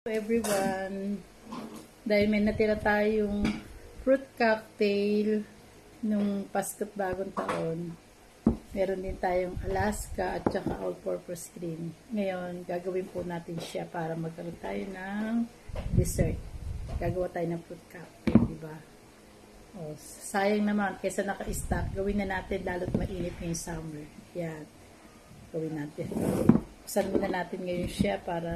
Everyone, dahil may natira tayong fruit cocktail nung Pasko't Bagong Taon, meron din tayong Alaska at saka all-purpose cream. Ngayon, gagawin po natin siya para magkaroon tayo ng dessert. Gagawa tayo ng fruit cocktail, diba? O, sayang naman, kaysa naka-stock, gawin na natin lalo't mainit ngayong summer. Yan, gawin natin. Buksan muna natin ngayon siya para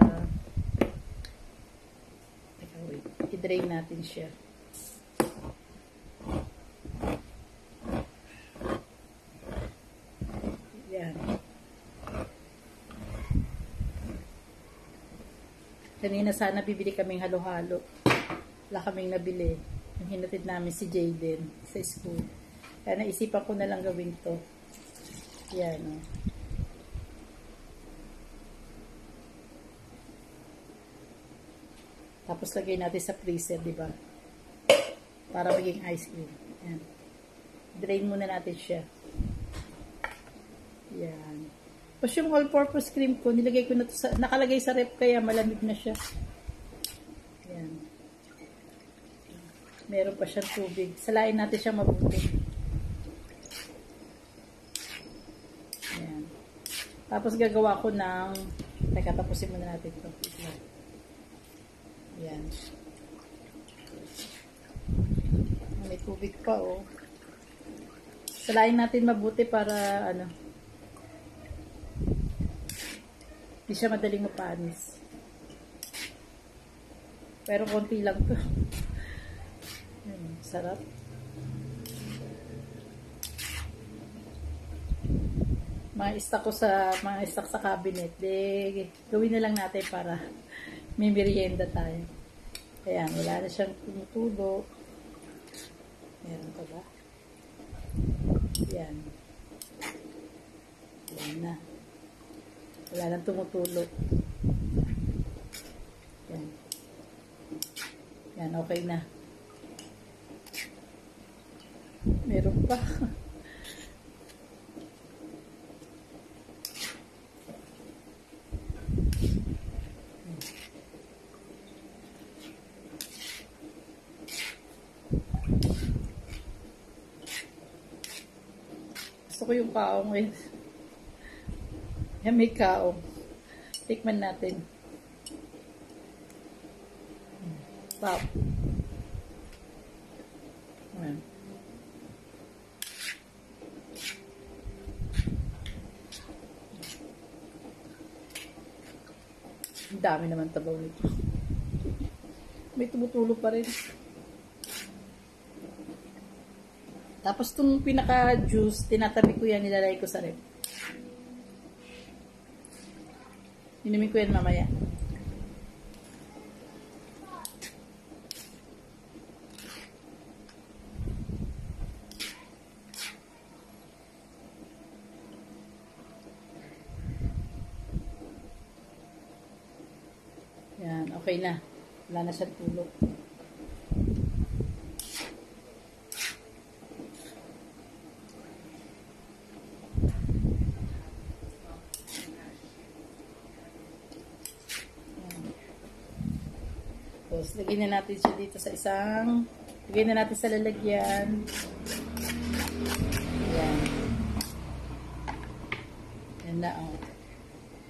i-drain natin siya. Yan. Kanina sana bibili kaming halo-halo. Wala kaming nabili. Yung hinatid namin si Jaden sa school. Kaya naisipan ko na lang gawin to. Yan, o. Tapos lagay natin sa freezer, di ba? Para maging ice cream. Yan. Drain muna natin siya. Yan. Tapos yung all-purpose cream ko, nilagay ko na to sa, nakalagay sa rep kaya malamig na siya. Yan. Meron pa siyang tubig. Salain natin siya mabuti. Yan. Tapos gagawa ko ng, teka, tapusin muna natin ito. Yan. May tubig pa, oh. Salain natin mabuti para, ano, hindi siya madaling mapanis. Pero konti lang to. Sarap. Mga stock sa cabinet. Gawin na lang natin para may merienda tayo. Ayan, wala na siyang tumutulo. Meron pa ba? Ayan. Ayan na. Wala nang tumutulo. Ayan. Ayan, okay na. Meron pa. Gusto ko yung kaong eh. Yan, may kaong. Tikman natin. Wow. Ayan. Ang dami naman tabaw nito. May tumutulo pa rin. Tapos itong pinaka-juice, tinatabi ko yan, nilalagay ko sa rep. Inumin ko yan mamaya. Yan, okay na. Wala na siyang tulog. Tapos, lagyan na natin siya dito sa lagyan na natin sa lalagyan. Ayan. Ayan na, oh.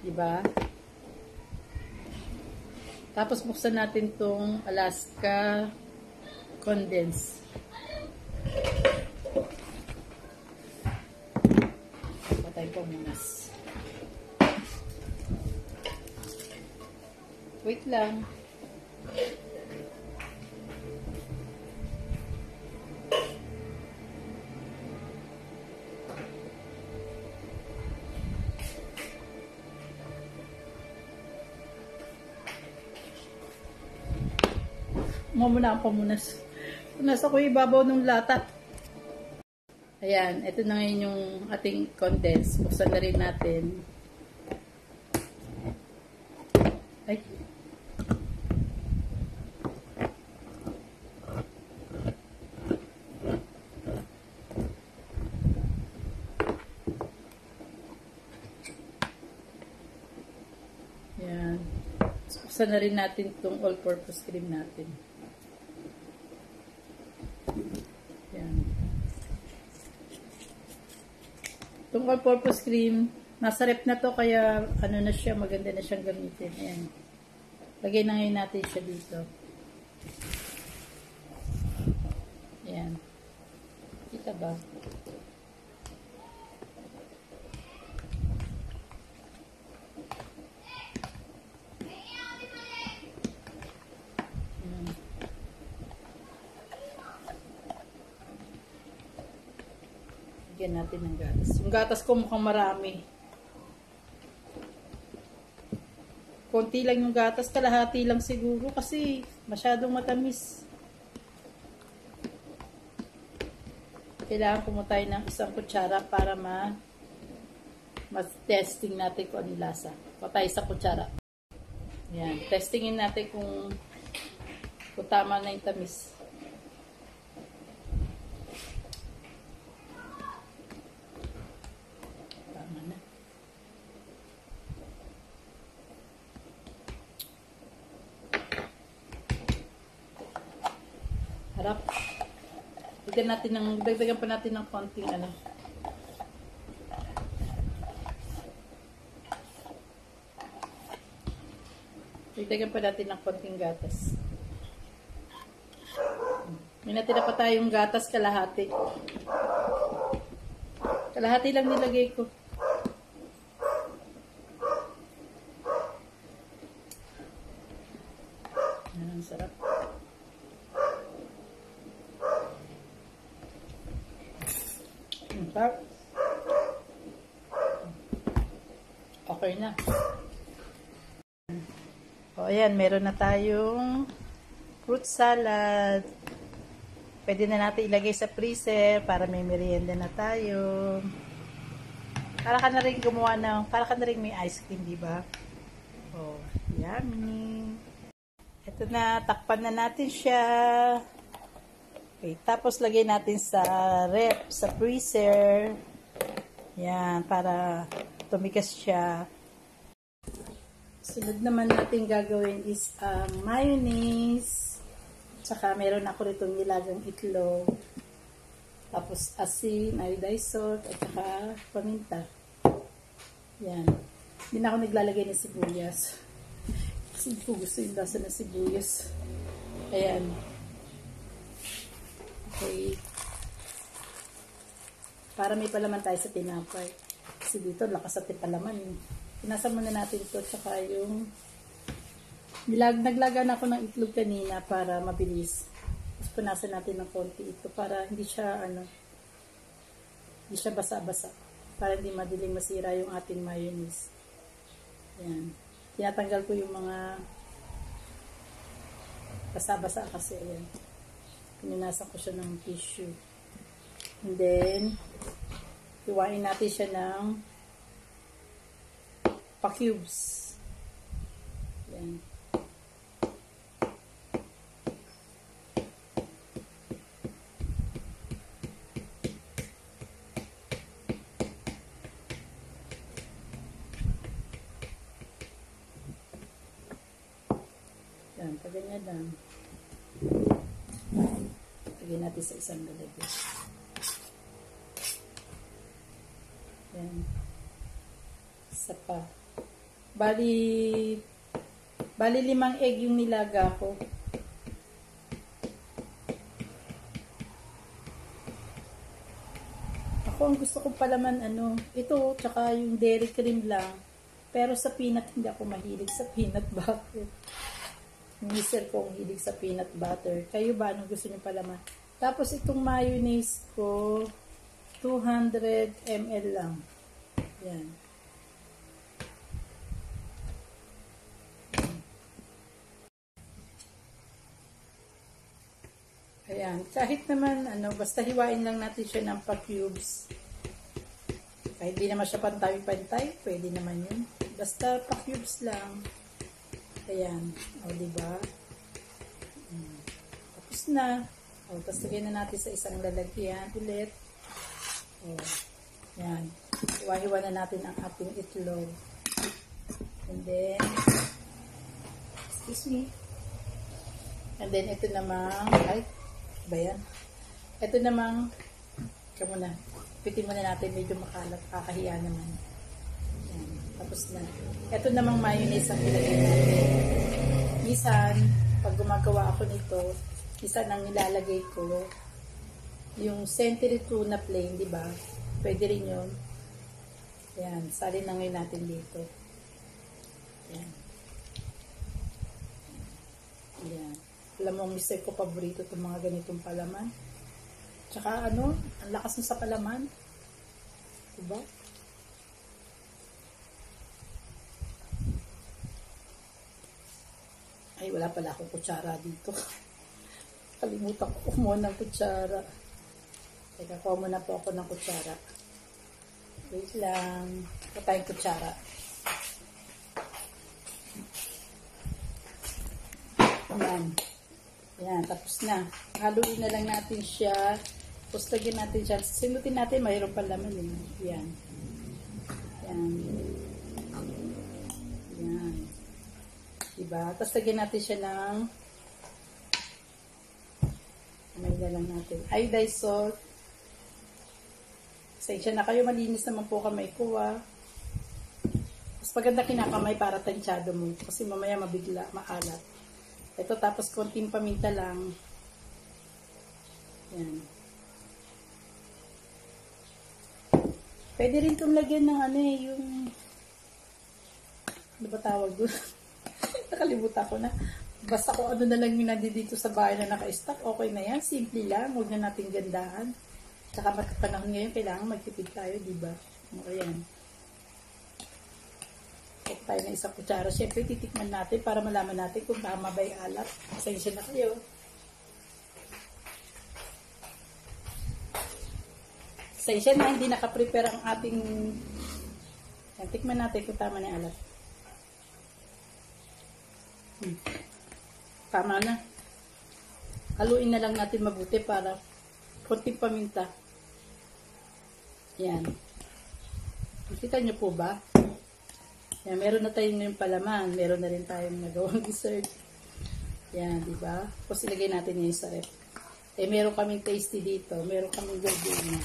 Diba? Tapos, buksan natin tong Alaska Condense. Patay ko muna. Wait lang. Muna ang pamunas. Punas ako ibabaw ng lata. Ayan, ito na ngayon yung ating condense. Buksan na rin natin. Ay. buksan na rin natin itong all-purpose cream natin. Yan. Itong all-purpose cream, nasa rep na to, kaya ano na siya, maganda na siyang gamitin. Ayan. Lagay na ngayon natin siya dito. Ayan. Kita ba? Lagyan natin ng gatas. Yung gatas ko mukhang marami. Konti lang yung gatas, kalahati lang siguro kasi masyadong matamis. Kailangan kumutay ng isang kutsara para mas-testing natin kung anong lasa. Patay sa kutsara. Yan. Testingin natin kung tama na yung tamis. Harap. Dagdagan pa natin ng konting ano. Dagdagan pa natin ng konting gatas. May natira pa tayong gatas kalahati. Kalahati lang nilagay ko. Ang sarap. Okay na. O, ayan, meron na tayong fruit salad. Pwede na natin ilagay sa freezer para may merienda na tayo. Para ka na rin may ice cream, di ba? Oh, yummy. Ito na, takpan na natin siya. Okay, tapos lagay natin sa rep, sa freezer. Yan, para tumigas siya. Sunod naman natin gagawin is mayonnaise. Tsaka meron ako ritong nilagang itlog. Tapos asin, iodized salt, at saka paminta. Yan. Hindi na ako naglalagay ng sibuyas. Kasi hindi ko gusto yung lasa ng sibuyas. Ayan. Okay. Para may palaman tayo sa tinapay. Kasi dito, lakas at palaman. Pinasa muna natin ito. Tsaka yung naglaga na ako ng itlog kanina para mabilis. Tapos punasan natin ng konti ito para hindi siya basa-basa. Para hindi madaling masira yung ating mayonnaise. Yan. Tinatanggal ko yung mga basa-basa kasi. Ayan. Pinunasan ko siya ng tissue. And then, iwain natin siya ng pa-cubes. Yan. Yan, paganyan lang. Lagyan natin sa isang lalagyan. Yan. Isa pa. Bali 5 egg yung nilaga ko. Ako ang gusto ko palaman ito, tsaka yung dairy cream lang. Pero sa peanut, hindi ako mahilig sa peanut butter. Yung mister ko ang hilig sa peanut butter. Kayo ba, anong gusto niyo palaman? Tapos itong mayonnaise ko, 200 ml lang. Yan. Ayan. Kahit naman, basta hiwain lang natin siya ng pa-cubes. Kahit di naman siya pantay-pantay, pwede naman yun. Basta pa-cubes lang. Ayan. O, diba? Tapos na. O, tapos lagyan na natin sa isang lalagyan ulit. O, yan. Hiwa-hiwa na natin ang ating itlog. And then, Excuse me. And then, ito namang, ay, ba yan? Ito namang, kamo na, pitin muna natin, medyo makalat, kakahiya naman. Yan, tapos na. Ito namang mayonnaise ang ilagay natin. Minsan, pag gumagawa ako nito, minsan ang nilalagay ko, yung century tuna plain, di ba? Pwede rin yun. Yan, salin na ngayon natin dito. Yan. Yan. Alam mo, mister ko, paborito itong mga ganitong palaman. Tsaka ano, ang lakas mo sa palaman. Diba? Ay, wala pala akong kutsara dito. Kalimutan ko kumuha ng kutsara. Teka, kuha muna po ako ng kutsara. Wait lang. Kuha tayong kutsara. Ayan. Ayan, tapos na. Haluin na lang natin siya. Tapos lagyan natin siya. Sinutin natin, mayroon pa laman eh. Ayan. Ayan. Ayan. Diba? Tapos lagyan natin siya ng may na lang natin. Iodized salt. Pasensya na kayo, malinis naman po kamay ko Mas maganda kinakamay para tansyado mo. Kasi mamaya mabigla, maalat. Ito, tapos konting paminta lang. Yan. Pwede rin itong lagyan ng ano yung ano ba tawag doon? Nakalimutan ko na. Basta kung ano na lang yung nandito sa bahay na naka-stock, okay na yan. Simple lang. Huwag na natin gandahan. Tsaka magkapanahon ngayon, kailangan magtipid tayo, diba? Okay yan. Huwag tayo na isang kutsara. Siyempre, titikman natin para malaman natin kung tama ba yung alat. Pasensya na kayo. Pasensya na, hindi nakaprepare ang ating... Tikman natin kung tama na yung alat. Tama na. Haluin na lang natin mabuti para konting paminta. Yan. Kita nyo po ba? Yan, meron na tayong yung palaman. Meron na rin tayong nagawang dessert. Yan, di ba? Tapos ilagay natin yung sa rep. Meron kaming tasty dito. Meron kaming gordina.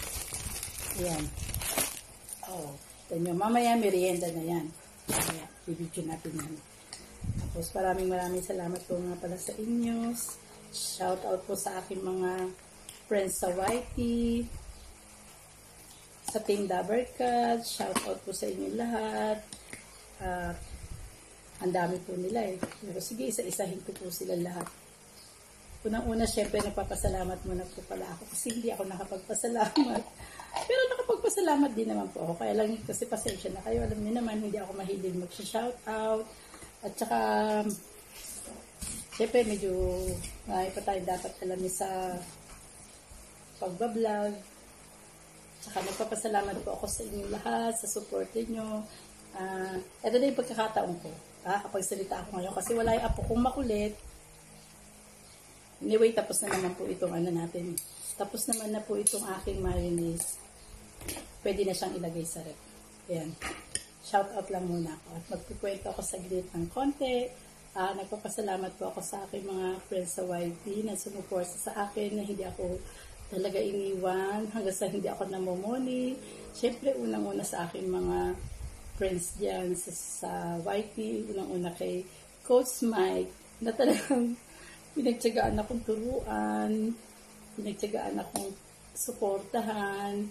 Yan. Oh. Ito nyo. Mamaya merienda na yan. Mamaya, bibidyo natin yan. Tapos maraming salamat po nga pala sa inyo. Shout out po sa aking mga friends sa YT, sa Team Dabarkat. Shout out po sa inyo lahat. Ang dami po nila eh. Pero sige, isa-isahin ko po sila lahat. Unang-una, syempre, nagpapasalamat muna po pala ako kasi hindi ako nakapagpasalamat. Pero nakapagpasalamat din naman po ako. Kaya lang kasi pasensya na kayo. Alam niyo naman, hindi ako mahilig mag-shout out. At saka, syempre, medyo marami pa tayo dapat alamin sa pagbablog. Saka nagpapasalamat po ako sa inyong lahat, sa support niyo. Ito na yung pagkakataon ko. Kapag salita ako ngayon kasi wala yung apo kong makulit. Anyway, tapos na naman po itong ano natin. Tapos naman na po itong aking mayonnaise. Pwede na siyang ilagay sa rep. Ayan. Shout out lang muna ako. At magkukwento ako saglit ng konti. Nagpapasalamat po ako sa aking mga friends sa YT na sumuporta sa akin na hindi ako talaga iniwan hanggang sa hindi ako namomoni. Siyempre, unang-una sa aking mga friends dyan sa YT, unang-una kay Coach Mike na talagang pinagtyagaan akong turuan, pinagtyagaan akong suportahan.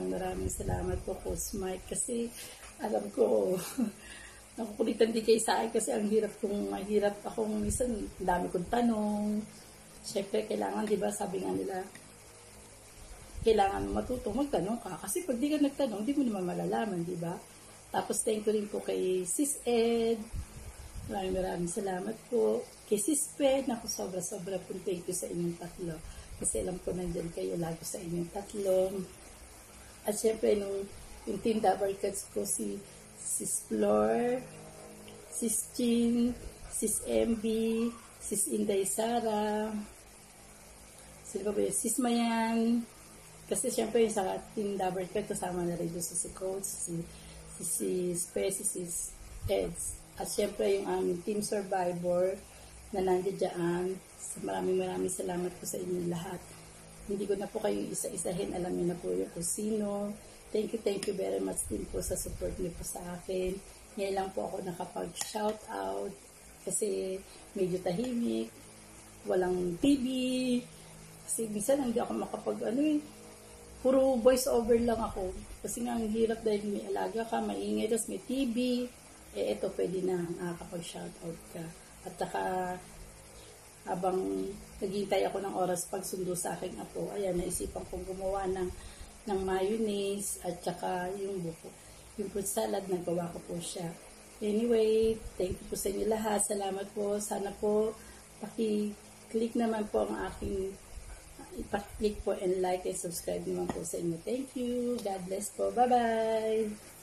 Maraming salamat po, Coach Mike, kasi alam ko, nakukulitan din kayo sa akin kasi ang mahirap akong minsan, dami kong tanong. Siyempre, kailangan, di ba, sabi nga nila, kailangan matutong magtanong ka. Kasi pag di ka nagtanong, di mo naman malalaman, di ba? Tapos, thank you rin po kay Sis Ed. Maraming salamat po. Kay Sis Ped, naku, sobra-sobra po thank you sa inyong tatlo. Kasi alam ko nandyan kayo lagi sa inyong tatlo. At syempre, yung Team Dabarkats ko, si Sis Flor, Sis Chin, Sis MB, Sis Inday Sara, Sis Mayan, kasi syempre yung sa Team Dabarkats, kasama na rin doon si Coach, si Sis Eds, at syempre yung aming Team Survivor, na nandiyan dyan. Maraming salamat po sa inyo lahat. Hindi ko na po kayo isa-isahin. Alam niyo na po yung kung sino. Thank you very much din po sa support niyo po sa akin. Ngayon lang po ako nakapag-shout out kasi medyo tahimik. Walang TV. Kasi minsan hindi ako puro voice over lang ako. Kasi nga ang hirap dahil may alaga ka, maingay, tapos may TV. Ito pwede na nakakapag-shout out ka. At saka habang naghihintay ako ng oras pagsundo sa aking apo, ayan, naisipan kong gumawa ng mayonnaise at saka yung buko. Yung fruit salad, nagawa ko po siya. Anyway, thank you po sa inyo lahat. Salamat po. Sana po paki-click naman po ang aking i-click po and like and subscribe naman po sa inyo. Thank you. God bless po. Bye-bye.